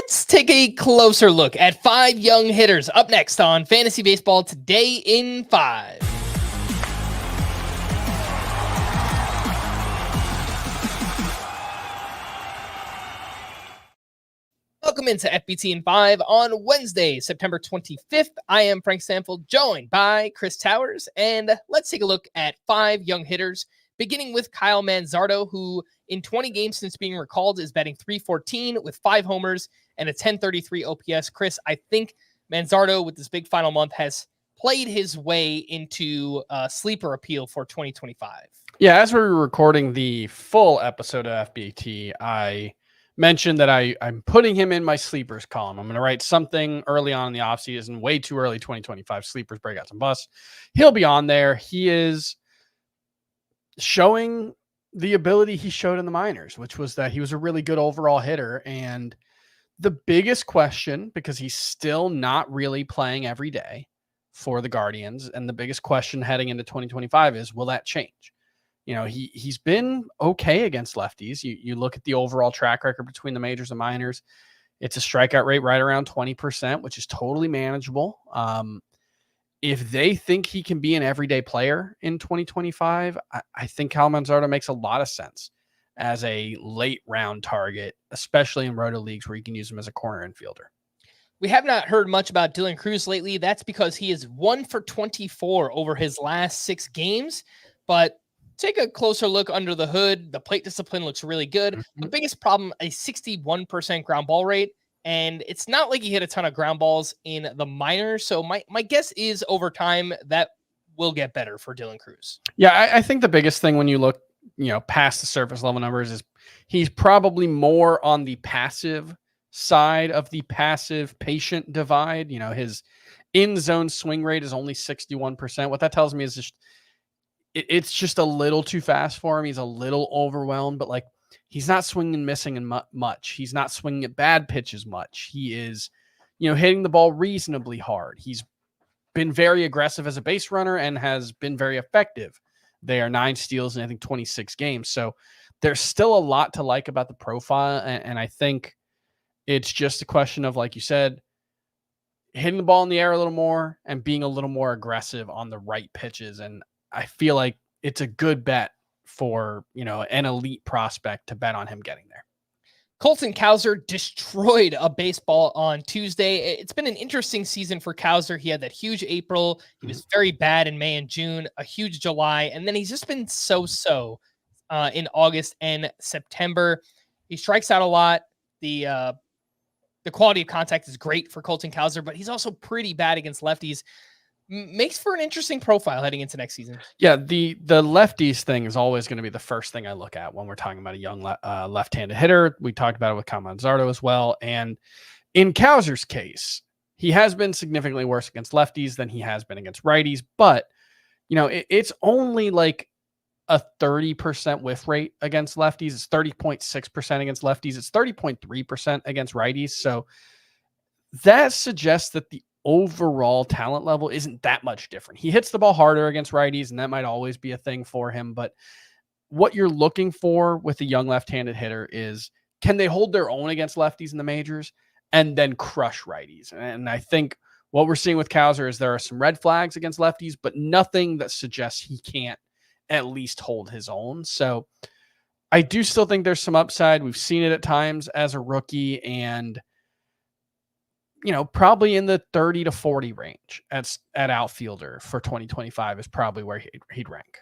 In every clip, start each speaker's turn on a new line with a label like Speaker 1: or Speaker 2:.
Speaker 1: Let's take a closer look at 5 young hitters up next on Fantasy Baseball Today in 5. Welcome into FBT in 5 on Wednesday, September 25th. I am Frank Stampfl, joined by Chris Towers, and let's take a look at 5 young hitters, beginning with Kyle Manzardo, who in 20 games since being recalled is batting .314 with 5 homers and a .1033 OPS. Chris, I think Manzardo, with this big final month, has played his way into sleeper appeal for 2025.
Speaker 2: Yeah, as we were recording the full episode of FBT, I mentioned that I'm putting him in my sleepers column. I'm going to write something early on in the offseason, way too early 2025 sleepers, breakouts, and busts. He'll be on there. He is showing the ability he showed in the minors, which was that he was a really good overall hitter. And the biggest question, because he's still not really playing every day for the Guardians, and the biggest question heading into 2025 is, will that change? You know, he's been okay against lefties. You look at the overall track record between the majors and minors, it's a strikeout rate right around 20%, which is totally manageable. If they think he can be an everyday player in 2025, I think Kyle Manzardo makes a lot of sense as a late round target, especially in roto leagues where you can use him as a corner infielder.
Speaker 1: We have not heard much about Dylan Cruz lately. That's because he is 1 for 24 over his last 6 games, but take a closer look under the hood. The plate discipline looks really good. Mm-hmm. The biggest problem, a 61% ground ball rate. And it's not like he hit a ton of ground balls in the minors. So my guess is over time that will get better for Dylan Cruz.
Speaker 2: Yeah, I think the biggest thing when you look, past the surface level numbers is he's probably more on the passive side of the passive patient divide. His in zone swing rate is only 61%. What that tells me is it's just a little too fast for him. He's a little overwhelmed, but he's not swinging and missing and much. He's not swinging at bad pitches much. He is, hitting the ball reasonably hard. He's been very aggressive as a base runner and has been very effective. They are 9 steals in, I think, 26 games. So there's still a lot to like about the profile. And I think it's just a question of, like you said, hitting the ball in the air a little more and being a little more aggressive on the right pitches. And I feel like it's a good bet for, an elite prospect to bet on him getting there.
Speaker 1: Colton Cowser destroyed a baseball on Tuesday. It's been an interesting season for Cowser. He had that huge April. He was very bad in May and June, a huge July, and then he's just been so-so in August and September. He strikes out a lot. The quality of contact is great for Colton Cowser, but he's also pretty bad against lefties. Makes for an interesting profile heading into next season.
Speaker 2: Yeah, the lefties thing is always going to be the first thing I look at when we're talking about a young left-handed hitter. We talked about it with Kyle Manzardo as well. And in Cowser's case, he has been significantly worse against lefties than he has been against righties. But, it's only like a 30% whiff rate against lefties. It's 30.6% against lefties. It's 30.3% against righties. So that suggests that the overall talent level isn't that much different. He hits the ball harder against righties, and that might always be a thing for him. But what you're looking for with a young left-handed hitter is, can they hold their own against lefties in the majors and then crush righties? And I think what we're seeing with Cowser is there are some red flags against lefties, but nothing that suggests he can't at least hold his own. So I do still think there's some upside. We've seen it at times as a rookie, and probably in the 30 to 40 range at outfielder for 2025 is probably where he'd rank.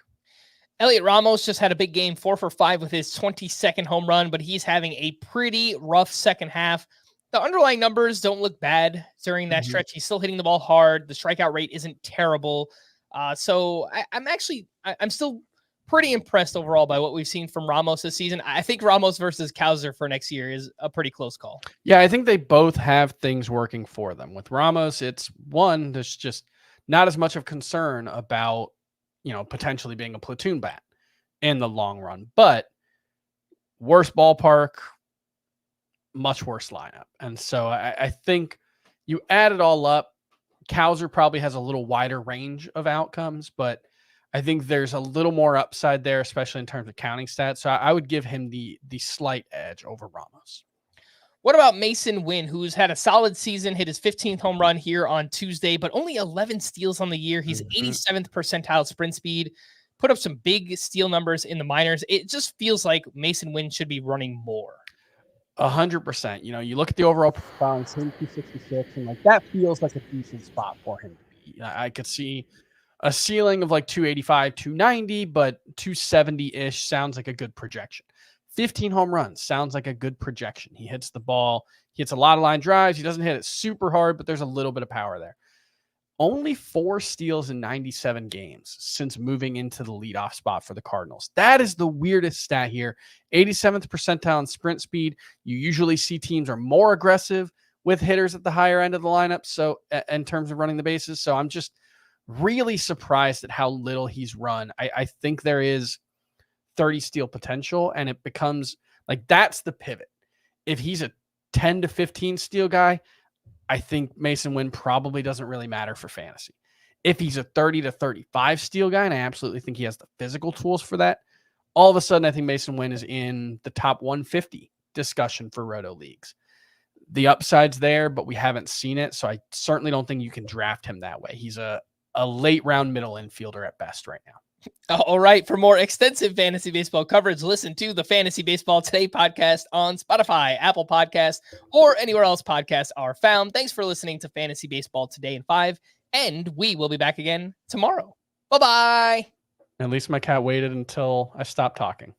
Speaker 1: Heliot Ramos just had a big game, 4 for 5 with his 22nd home run, but he's having a pretty rough second half. The underlying numbers don't look bad during that stretch. He's still hitting the ball hard. The strikeout rate isn't terrible. So I'm still pretty impressed overall by what we've seen from Ramos this season. I think Ramos versus Cowser for next year is a pretty close call.
Speaker 2: Yeah, I think they both have things working for them. With Ramos, it's one, there's just not as much of concern about, potentially being a platoon bat in the long run, but worse ballpark, much worse lineup. And so I think you add it all up, Cowser probably has a little wider range of outcomes, but I think there's a little more upside there, especially in terms of counting stats. So I would give him the slight edge over Ramos.
Speaker 1: What about Mason Winn, who's had a solid season, hit his 15th home run here on Tuesday, but only 11 steals on the year. He's 87th percentile sprint speed, put up some big steal numbers in the minors. It just feels like Mason Winn should be running more.
Speaker 2: 100%. You know, you look at the overall balance, 266, and like that feels like a decent spot for him to be. I could see a ceiling of like 285, 290, but 270-ish sounds like a good projection. 15 home runs sounds like a good projection. He hits the ball. He hits a lot of line drives. He doesn't hit it super hard, but there's a little bit of power there. Only 4 steals in 97 games since moving into the leadoff spot for the Cardinals. That is the weirdest stat here. 87th percentile in sprint speed. You usually see teams are more aggressive with hitters at the higher end of the lineup. So in terms of running the bases. So I'm just really surprised at how little he's run. I think there is 30 steal potential, and it becomes like that's the pivot. If he's a 10 to 15 steal guy, I think Mason Winn probably doesn't really matter for fantasy. If he's a 30 to 35 steal guy, and I absolutely think he has the physical tools for that, all of a sudden I think Mason Winn is in the top 150 discussion for roto leagues. The upside's there, but we haven't seen it, so I certainly don't think you can draft him that way. He's a late round middle infielder at best right now.
Speaker 1: All right. For more extensive fantasy baseball coverage, listen to the Fantasy Baseball Today podcast on Spotify, Apple Podcasts, or anywhere else podcasts are found. Thanks for listening to Fantasy Baseball Today in 5, and we will be back again tomorrow. Bye-bye.
Speaker 2: At least my cat waited until I stopped talking.